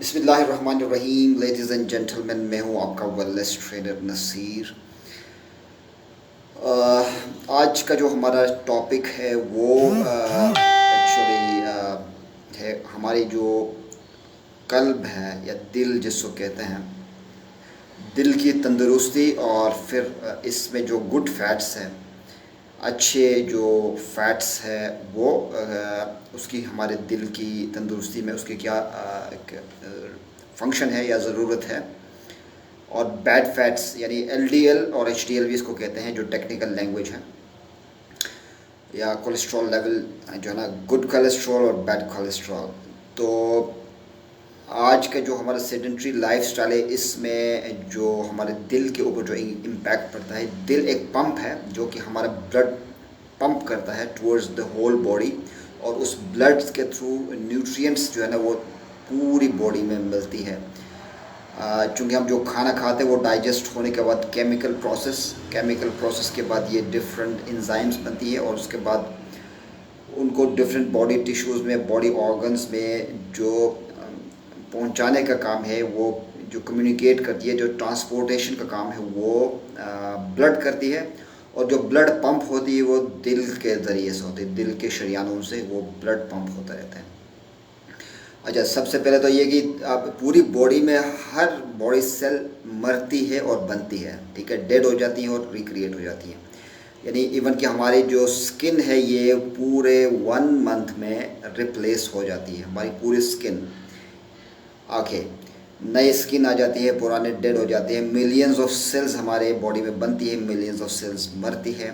बिस्मिल्लाहिर्रहमानिर्रहीम। Ladies and gentleman, मैं हूँ आपका वेलनेस ट्रेनर नसीर। आज का जो हमारा टॉपिक है वो एक्चुअली है हमारी जो कल्ब है या दिल जिसको कहते हैं, दिल की तंदुरुस्ती। और फिर इसमें जो गुड फैट्स हैं, अच्छे जो फैट्स है वो उसकी हमारे दिल की तंदुरुस्ती में उसकी क्या फंक्शन है या ज़रूरत है। और बैड फैट्स यानी एलडीएल और एचडीएल भी इसको कहते हैं, जो टेक्निकल लैंग्वेज है, या कोलेस्ट्रॉल लेवल जो है ना, गुड कोलेस्ट्रॉल और बैड कोलेस्ट्रॉल। तो आज का जो हमारा सेडेंट्री लाइफस्टाइल है, इसमें जो हमारे दिल के ऊपर जो इम्पैक्ट पड़ता है, दिल एक पंप है जो कि हमारा ब्लड पंप करता है टुवर्ड्स द होल बॉडी, और उस ब्लड के थ्रू न्यूट्रिएंट्स जो है ना वो पूरी बॉडी में मिलती है। चूँकि हम जो खाना खाते हैं वो डाइजेस्ट होने के बाद केमिकल प्रोसेस के बाद ये डिफरेंट एंजाइम्स बनती है, और उसके बाद उनको डिफरेंट बॉडी टिश्यूज़ में, बॉडी ऑर्गन्स में जो पहुंचाने का काम है, वो जो कम्युनिकेट करती है, जो ट्रांसपोर्टेशन का काम है वो ब्लड करती है। और जो ब्लड पंप होती है वो दिल के ज़रिए से होती है, दिल के शरियानों से वो ब्लड पंप होता रहता है। अच्छा, सबसे पहले तो ये कि आप पूरी बॉडी में हर बॉडी सेल मरती है और बनती है, ठीक है, डेड हो जाती है और रिक्रिएट हो जाती है। यानी इवन कि हमारी जो स्किन है ये पूरे 1 मंथ में रिप्लेस हो जाती है, हमारी पूरी स्किन। ओके, नई स्किन आ जाती है, पुराने डेड हो जाते हैं। मिलियंस ऑफ सेल्स हमारे बॉडी में बनती है, मिलियंस ऑफ सेल्स मरती है,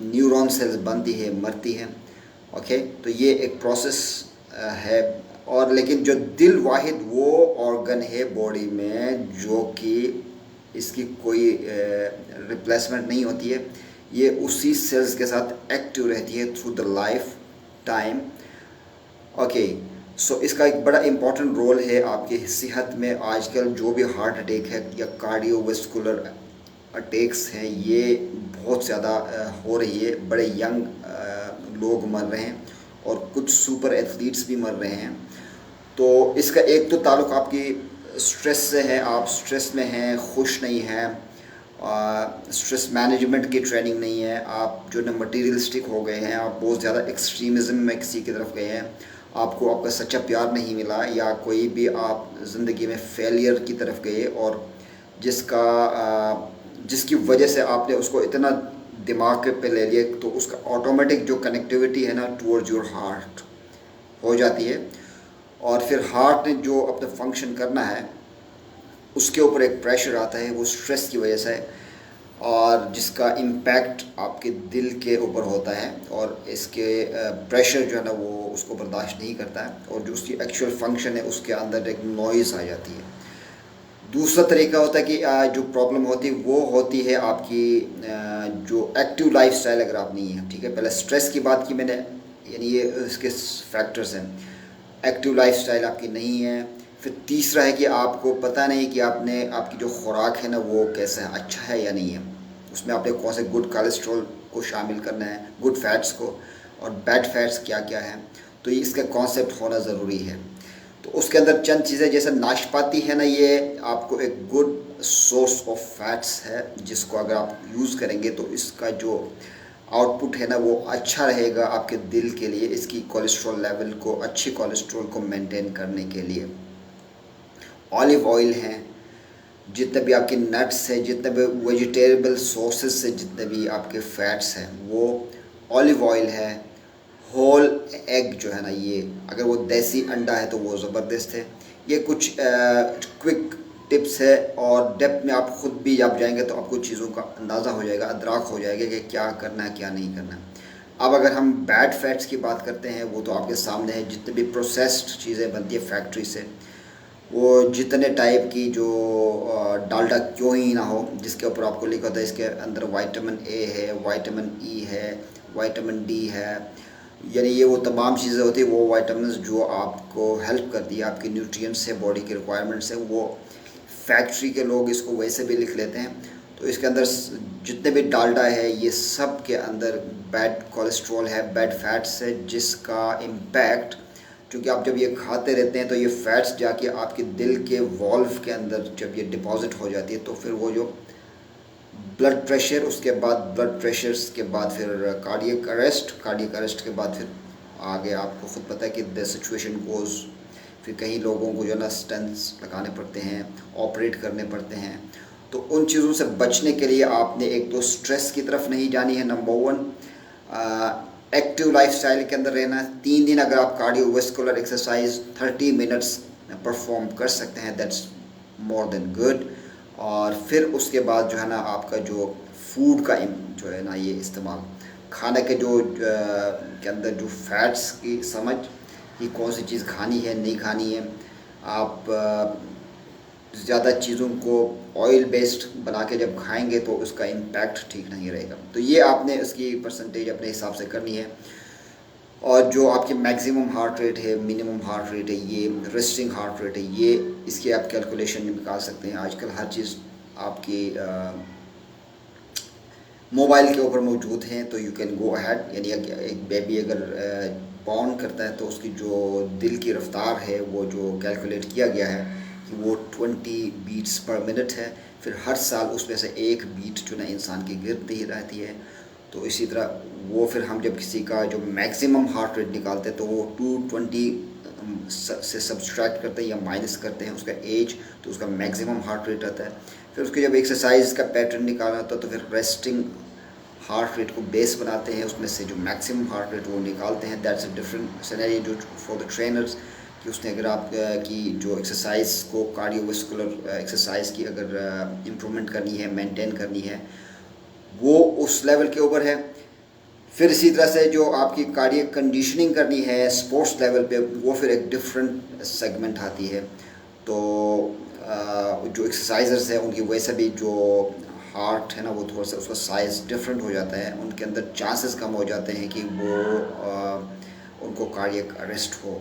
न्यूरॉन सेल्स बनती है, मरती है। ओके, तो ये एक प्रोसेस है। और लेकिन जो दिल वाहिद वो ऑर्गन है बॉडी में जो कि इसकी कोई रिप्लेसमेंट नहीं होती है, ये उसी सेल्स के साथ एक्टिव रहती है through the lifetime. Okay, so इसका एक बड़ा इम्पॉर्टेंट रोल है आपकी सेहत में। आजकल जो भी हार्ट अटैक है या कार्डियोवैस्कुलर अटैक्स हैं, ये बहुत ज़्यादा हो रही है। बड़े यंग लोग मर रहे हैं और कुछ सुपर एथलीट्स भी मर रहे हैं। तो इसका एक तो ताल्लुक़ आपकी स्ट्रेस से है, आप स्ट्रेस में हैं, खुश नहीं हैं, स्ट्रेस मैनेजमेंट की ट्रेनिंग नहीं है, आप जो ना मटीरियलिस्टिक हो गए हैं, आप बहुत ज़्यादा एक्सट्रीमिज़म में किसी की तरफ गए हैं, आपको आपका सच्चा प्यार नहीं मिला, या कोई भी आप ज़िंदगी में फेलियर की तरफ गए, और जिसकी वजह से आपने उसको इतना दिमाग पे ले लिया, तो उसका ऑटोमेटिक जो कनेक्टिविटी है ना टुवर्ड्स योर हार्ट हो जाती है। और फिर हार्ट ने जो अपना फंक्शन करना है उसके ऊपर एक प्रेशर आता है, वो स्ट्रेस की वजह से, और जिसका इम्पैक्ट आपके दिल के ऊपर होता है, और इसके प्रेशर जो है ना वो उसको बर्दाश्त नहीं करता है, और जो उसकी एक्चुअल फंक्शन है उसके अंदर एक नॉइज़ आ जाती है। दूसरा तरीका होता है कि जो प्रॉब्लम होती है वो होती है आपकी जो एक्टिव लाइफस्टाइल अगर आप नहीं है, ठीक है। पहले स्ट्रेस की बात की मैंने, यानी ये इसके फैक्टर्स हैं। एक्टिव लाइफस्टाइल आपकी नहीं है। फिर तीसरा है कि आपको पता नहीं कि आपकी जो खुराक है ना वो कैसा है, अच्छा है या नहीं है, उसमें आपने कौन से गुड कोलेस्ट्रॉल को शामिल करना है, गुड फैट्स को, और बैड फैट्स क्या क्या है। तो ये इसका कॉन्सेप्ट होना ज़रूरी है। तो उसके अंदर चंद चीज़ें, जैसे नाशपाती है ना, ये आपको एक गुड सोर्स ऑफ फैट्स है, जिसको अगर आप यूज़ करेंगे तो इसका जो आउटपुट है ना वो अच्छा रहेगा आपके दिल के लिए, इसकी कोलेस्ट्रॉल लेवल को, अच्छी कोलेस्ट्रॉल को मेंटेन करने के लिए। ऑलिव ऑयल है, जितने भी आपके नट्स है, जितने भी वेजिटेबल सोर्सेज से जितने भी आपके फैट्स हैं वो ऑलिव ऑयल है। होल एग जो है ना, ये अगर वो देसी अंडा है तो वो ज़बरदस्त है। ये कुछ क्विक टिप्स है, और डेप्थ में आप ख़ुद भी जब जाएंगे तो आपको चीज़ों का अंदाज़ा हो जाएगा, अदराक हो जाएगा कि क्या करना है क्या नहीं करना है। अब अगर हम बैड फैट्स की बात करते हैं, वो तो आपके सामने है। जितने भी प्रोसेस्ड चीज़ें बनती है फैक्ट्री से, वो जितने टाइप की जो डालडा क्यों ही ना हो, जिसके ऊपर आपको लिखा होता है इसके अंदर विटामिन ए है, विटामिन ई है, विटामिन डी है, यानी ये वो तमाम चीज़ें होती है, वो विटामिन्स जो आपको हेल्प करती है, आपकी न्यूट्रिएंट्स है, बॉडी के रिक्वायरमेंट्स है, वो फैक्ट्री के लोग इसको वैसे भी लिख लेते हैं। तो इसके अंदर जितने भी डालडा है, ये सब के अंदर बैड कोलेस्ट्रॉल है, बैड फैट्स है, जिसका इम्पैक्ट क्योंकि आप जब ये खाते रहते हैं तो ये फैट्स जाके आपके दिल के वॉल्व के अंदर जब ये डिपॉजिट हो जाती है तो फिर वो जो ब्लड प्रेशर, उसके बाद ब्लड प्रेशर के बाद फिर कार्डियक अरेस्ट के बाद फिर आगे आपको ख़ुद पता है कि द सिचुएशन गोज़, फिर कई लोगों को जो है ना स्टेंट्स लगाने पड़ते हैं, ऑपरेट करने पड़ते हैं। तो उन चीज़ों से बचने के लिए आपने एक तो स्ट्रेस की तरफ नहीं जानी है, नंबर 1 एक्टिव लाइफस्टाइल के अंदर रहना है। 3 दिन अगर आप कार्डियोवास्कुलर एक्सरसाइज 30 मिनट्स परफॉर्म कर सकते हैं, दैट्स मोर देन गुड। और फिर उसके बाद जो है ना आपका जो फूड का जो है ना ये इस्तेमाल, खाने के जो के अंदर जो फैट्स की समझ कि कौन सी चीज़ खानी है नहीं खानी है। आप ज़्यादा चीज़ों को ऑयल बेस्ड बना के जब खाएंगे तो उसका इम्पैक्ट ठीक नहीं रहेगा। तो ये आपने इसकी परसेंटेज अपने हिसाब से करनी है। और जो आपकी मैक्सिमम हार्ट रेट है, मिनिमम हार्ट रेट है, ये रेस्टिंग हार्ट रेट है, ये इसकी आप कैलकुलेशन निकाल सकते हैं। आजकल हर चीज़ आपकी मोबाइल के ऊपर मौजूद हैं, तो यू कैन गो अहेड। यानी एक बेबी अगर बॉर्न करता है तो उसकी जो दिल की रफ्तार है वो जो कैलकुलेट किया गया है कि वो 20 बीट्स पर मिनट है। फिर हर साल उसमें से एक बीट जो ना इंसान की गिरती रहती है। तो इसी तरह वो फिर हम जब किसी का जो मैक्सिमम हार्ट रेट निकालते हैं तो वो 220 से सब्सट्रैक्ट करते हैं या माइनस करते हैं उसका एज, तो उसका मैक्सिमम हार्ट रेट आता है। फिर उसके जब एक्सरसाइज का पैटर्न निकालना होता है तो फिर रेस्टिंग हार्ट रेट को बेस बनाते हैं, उसमें से जो मैक्सिमम हार्ट रेट वो निकालते हैं। That's a different scenario for the trainers कि उसने अगर आप की जो एक्सरसाइज को कार्डियोवास्कुलर एक्सरसाइज की अगर इम्प्रूवमेंट करनी है, मेंटेन करनी है, वो उस लेवल के ऊपर है। फिर इसी तरह से जो आपकी कार्डियक कंडीशनिंग करनी है स्पोर्ट्स लेवल पे, वो फिर एक डिफरेंट सेगमेंट आती है। तो जो एक्सरसाइजर्स हैं उनकी वजह से भी जो हार्ट है ना वो थोड़ा सा उसका साइज़ डिफरेंट हो जाता है, उनके अंदर चांसेस कम हो जाते हैं कि वो उनको कार्डियक अरेस्ट हो।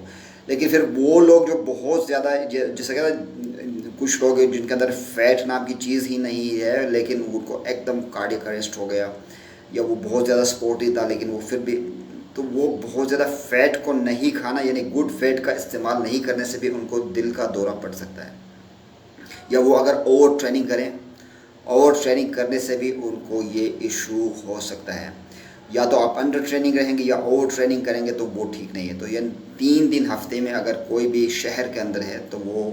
लेकिन फिर वो लोग जो बहुत ज़्यादा, जैसे कहते कुछ लोग हैं जिनके अंदर फ़ैट नाम की चीज़ ही नहीं है लेकिन उनको एकदम कार्डियक अरेस्ट हो गया, या वो बहुत ज़्यादा स्पोर्टी था लेकिन वो फिर भी, तो वो बहुत ज़्यादा फ़ैट को नहीं खाना यानी गुड फैट का इस्तेमाल नहीं करने से भी उनको दिल का दौरा पड़ सकता है। या वो अगर ओवर ट्रेनिंग करें, ओवर ट्रेनिंग करने से भी उनको ये इशू हो सकता है। या तो आप अंडर ट्रेनिंग रहेंगे या ओवर ट्रेनिंग करेंगे तो वो ठीक नहीं है। तो ये 3 दिन हफ्ते में अगर कोई भी शहर के अंदर है तो वो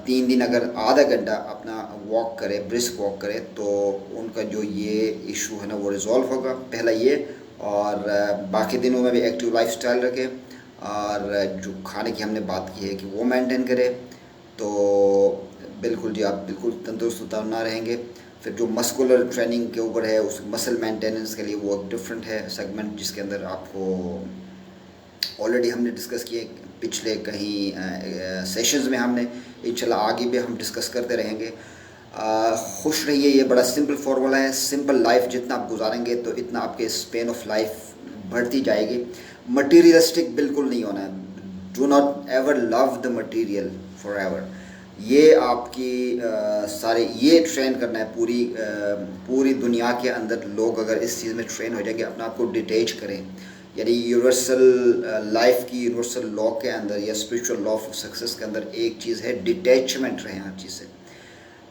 3 दिन अगर आधा घंटा अपना वॉक करे, ब्रिस्क वॉक करे, तो उनका जो ये इशू है ना वो रिज़ॉल्व होगा। पहला ये, और बाकी दिनों में भी एक्टिव लाइफस्टाइल रखें, और जो खाने की हमने बात की है कि वो मेंटेन करें, तो बिल्कुल जी आप बिल्कुल तंदुरुस्त ना रहेंगे। फिर जो मस्कुलर ट्रेनिंग के ऊपर है, उस मसल मेंटेनेंस के लिए वो डिफरेंट है सेगमेंट, जिसके अंदर आपको ऑलरेडी हमने डिस्कस किए पिछले कहीं सेशंस में। हमने इंशाल्लाह आगे भी हम डिस्कस करते रहेंगे। खुश रहिए, ये बड़ा सिंपल फार्मूला है। सिंपल लाइफ जितना आप गुजारेंगे तो इतना आपके स्पेन ऑफ लाइफ बढ़ती जाएगी। मटीरियलिस्टिक बिल्कुल नहीं होना है। Do not ever love the material for ever. ये आपकी सारे ये ट्रेन करना है पूरी दुनिया के अंदर। लोग अगर इस चीज़ में ट्रेन हो जाएंगे, अपने आप को डिटेच करें, यानी यूनिवर्सल लाइफ की यूनिवर्सल लॉ के अंदर या स्पिरिचुअल लॉ ऑफ सक्सेस के अंदर एक चीज़ है, डिटैचमेंट रहें हर चीज़ से।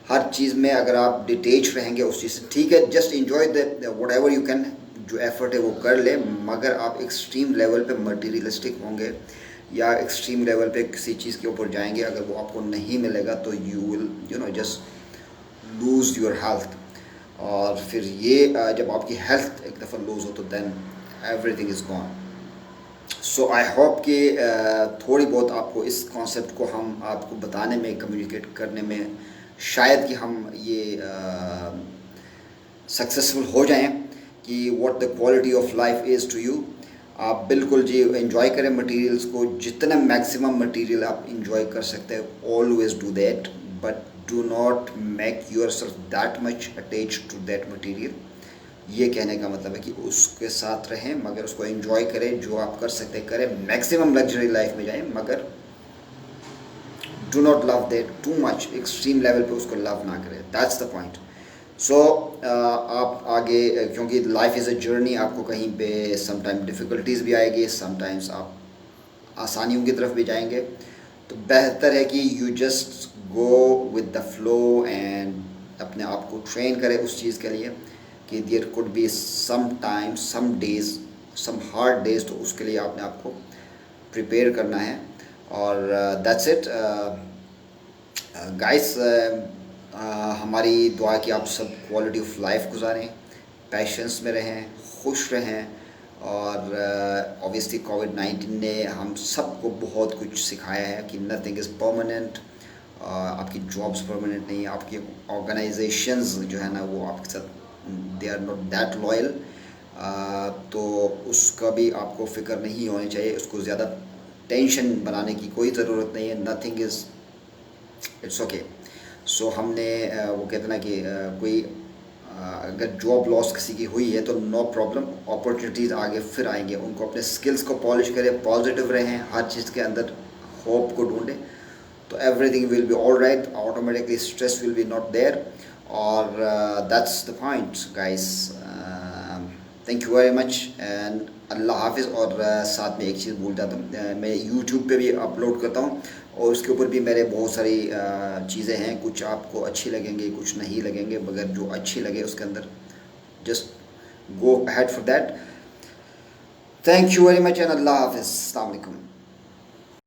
हर चीज़ में अगर आप डिटेच रहेंगे उस चीज़ से, ठीक है, just enjoy the what ever you can, जो एफर्ट है वो कर ले, मगर आप एक्सट्रीम लेवल पे मटीरियलिस्टिक होंगे या एक्सट्रीम लेवल पे किसी चीज़ के ऊपर जाएंगे, अगर वो आपको नहीं मिलेगा तो you will just lose your health. और फिर ये जब आपकी हेल्थ एक दफ़ा लूज़ हो तो then everything is gone. So I hope कि थोड़ी बहुत आपको इस कॉन्सेप्ट को हम आपको बताने में, कम्युनिकेट करने में शायद कि हम ये सक्सेसफुल हो जाएं कि what the quality of life is to you. आप बिल्कुल जी एंजॉय करें मटेरियल्स को, जितना मैक्सिमम मटेरियल आप एंजॉय कर सकते हैं always do that, but do not make yourself that much attach to that material. ये कहने का मतलब है कि उसके साथ रहें मगर उसको एंजॉय करें, जो आप कर सकते हैं करें, मैक्सिमम लग्जरी लाइफ में जाएं, मगर do not love that too much, extreme level पे उसको लव ना करें। That's the point. सो आप आगे, क्योंकि लाइफ इज़ अ जर्नी, आपको कहीं पे समटाइम डिफ़िकल्टीज़ भी आएगी, समटाइम्स आप आसानियों की तरफ भी जाएंगे। तो बेहतर है कि you just go with the flow and अपने आप को ट्रेन करें उस चीज़ के लिए कि there could be some time, some days, some hard days, तो उसके लिए आपने आपको प्रिपेयर करना है। और दैट्स इट गाइस। हमारी दुआ कि आप सब क्वालिटी ऑफ लाइफ गुजारें, पैशंस में रहें, खुश रहें। और ऑब्वियसली कोविड-19 ने हम सबको बहुत कुछ सिखाया है कि नथिंग इज़ परमानेंट। आपकी जॉब्स परमानेंट नहीं है, आपकी ऑर्गेनाइजेशंस जो है ना वो आपके साथ they are not that loyal. तो उसका भी आपको फ़िक्र नहीं होनी चाहिए, उसको ज़्यादा टेंशन बनाने की कोई ज़रूरत नहीं है। Nothing is, it's okay. So हमने वो कहते ना कि कोई अगर जॉब लॉस किसी की हुई है तो नो प्रॉब्लम, अपॉर्चुनिटीज़ आगे फिर आएंगे। उनको अपने स्किल्स को पॉलिश करें, पॉजिटिव रहें, हर चीज़ के अंदर होप को ढूंढें, तो everything will be all right. Automatically stress will be not there. और that's the point guys. Thank you very much and अल्लाह हाफिज़। और साथ में एक चीज़ भूल जाता हूँ, मैं यूट्यूब पे भी अपलोड करता हूँ और उसके ऊपर भी मेरे बहुत सारी चीज़ें हैं। कुछ आपको अच्छी लगेंगी, कुछ नहीं लगेंगे, मगर जो अच्छी लगे उसके अंदर just go ahead for that. Thank you very much and अल्लाह हाफिज़। अस्सलाम वालेकुम।